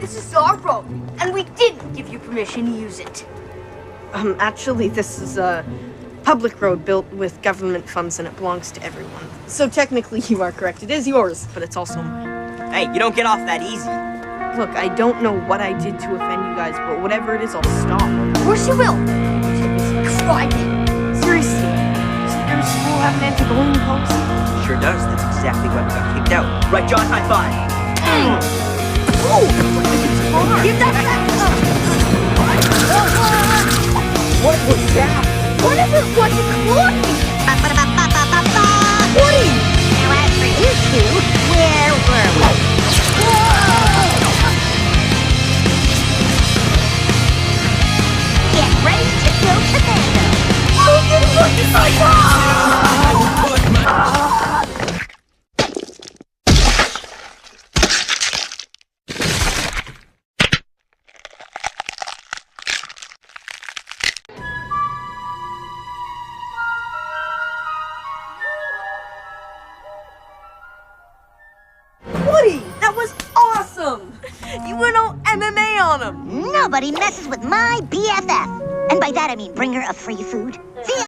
This is our road, and we didn't give you permission to use it. Actually, this is a public road built with government funds and it belongs to everyone. So technically you are correct. It is yours, but it's also mine. Hey, you don't get off that easy. Look, I don't know what I did to offend you guys, but whatever it is, I'll stop. Of course you will. Try it. Seriously, doesn't your school have an anti-bullying policy? Sure does. That's exactly why we got kicked out. Right, John? High five. Oh! Give that back! What was that? What if it wasn't Clocky? Woody! Now as for you two, where were we? Get ready to go commando! Woody! That was awesome! You went all MMA on him! Nobody messes with my BFF. And by that I mean bring her a free food.